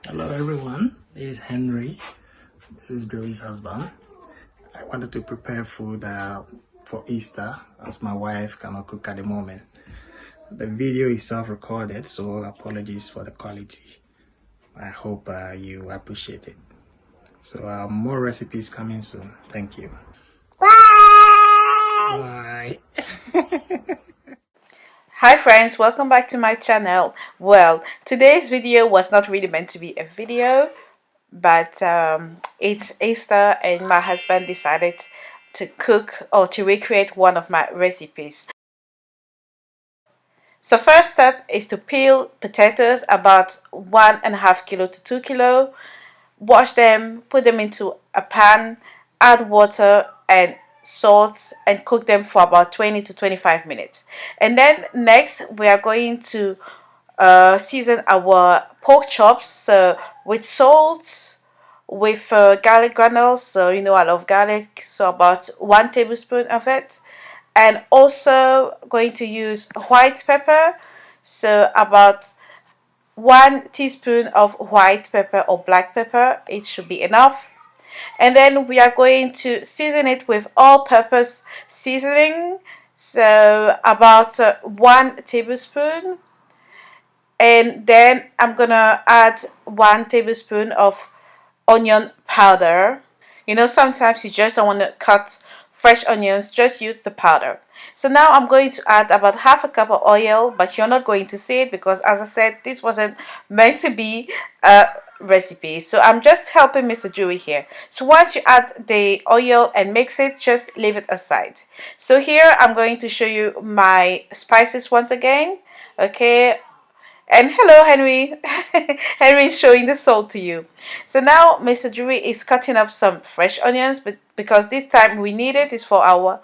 Hello everyone, this is Henry. This is Joey's husband. I wanted to prepare food for Easter as my wife cannot cook at the moment. The video is self-recorded, so apologies for the quality. I hope you appreciate it. So more recipes coming soon. Thank you. Bye. Hi friends, welcome back to my channel. Well, today's video was not really meant to be a video, but it's Easter and my husband decided to cook or to recreate one of my recipes. So first step is to peel potatoes, about 1.5 kilo to 2 kilo. Wash them, put them into a pan, add water and salt and cook them for about 20 to 25 minutes. And then next we are going to season our pork chops with salt, with garlic granules. So you know I love garlic, so about 1 tablespoon of it. And also going to use white pepper, so about 1 teaspoon of white pepper or black pepper, it should be enough. And then we are going to season it with all-purpose seasoning, so about 1 tablespoon. And then I'm gonna add 1 tablespoon of onion powder. You know, sometimes you just don't want to cut fresh onions, just use the powder. So now I'm going to add about half a cup of oil, but you're not going to see it because, as I said, this wasn't meant to be a recipe. So I'm just helping Mr. Dewey here. So once you add the oil and mix it, just leave it aside. So here I'm going to show you my spices once again. Okay, and hello, Henry. Henry is showing the salt to you. So now Mr. Dewey is cutting up some fresh onions, but because this time we need it is for our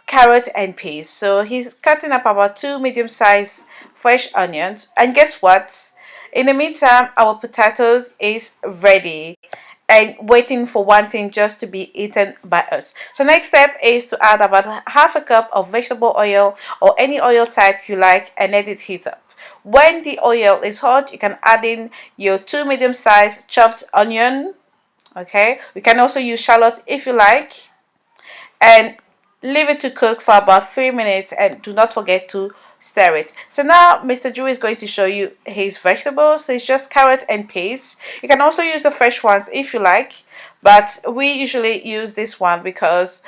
carrot and peas. So he's cutting up about 2 medium-sized fresh onions. And guess what? In the meantime, our potatoes is ready and waiting for one thing, just to be eaten by us. So next step is to add about half a cup of vegetable oil or any oil type you like and let it heat up. When the oil is hot, you can add in your 2 medium-sized chopped onion. Okay, you can also use shallots if you like, and leave it to cook for about 3 minutes, and do not forget to stir it. So now Mr. Drew is going to show you his vegetables. So it's just carrot and peas. You can also use the fresh ones if you like, but we usually use this one because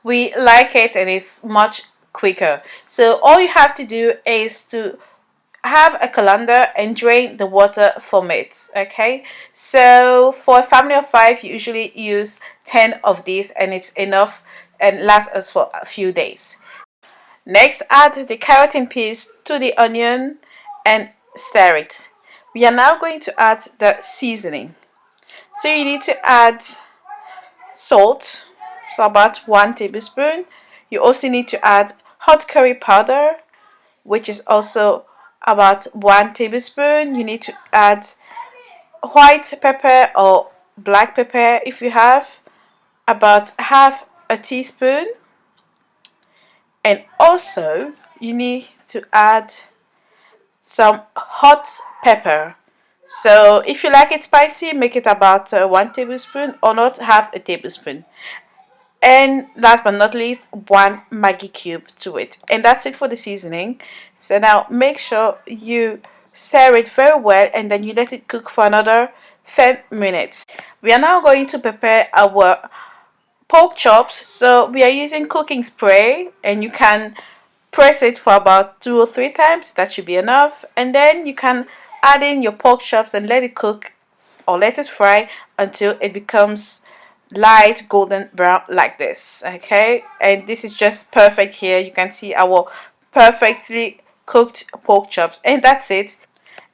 we like it and it's much quicker. So all you have to do is to have a colander and drain the water from it. Okay, so for a family of 5 you usually use 10 of these and it's enough and lasts us for a few days. Next, add the carrot and peas to the onion and stir it. We are now going to add the seasoning. So you need to add salt, so about 1 tablespoon. You also need to add hot curry powder, which is also about 1 tablespoon. You need to add white pepper or black pepper if you have, about half a teaspoon. And also you need to add some hot pepper. So if you like it spicy, make it about 1 tablespoon or not half a tablespoon. And last but not least, 1 Maggi cube to it. And that's it for the seasoning. So now make sure you stir it very well and then you let it cook for another 10 minutes. We are now going to prepare our pork chops. So we are using cooking spray and you can press it for about 2 or 3 times. That should be enough. And then you can add in your pork chops and let it cook or let it fry until it becomes light golden brown like this. Okay, and this is just perfect. Here you can see our perfectly cooked pork chops, and that's it.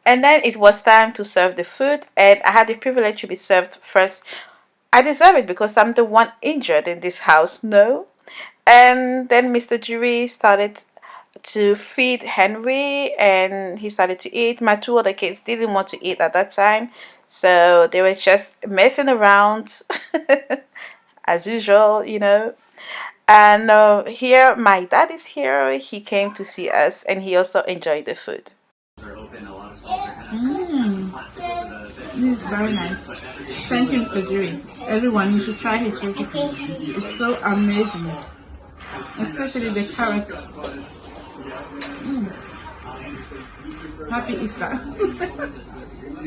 And then it was time to serve the food, and I had the privilege to be served first. I deserve it because I'm the one injured in this house, no? And then Mr. Jury started to feed Henry and he started to eat. My 2 other kids didn't want to eat at that time, so they were just messing around as usual, you know. And here my dad is here. He came to see us and he also enjoyed the food. This is very nice. Thank you, Mr. Jerry. Everyone, you should try his recipe. It's so amazing. Especially the carrots. Happy Easter.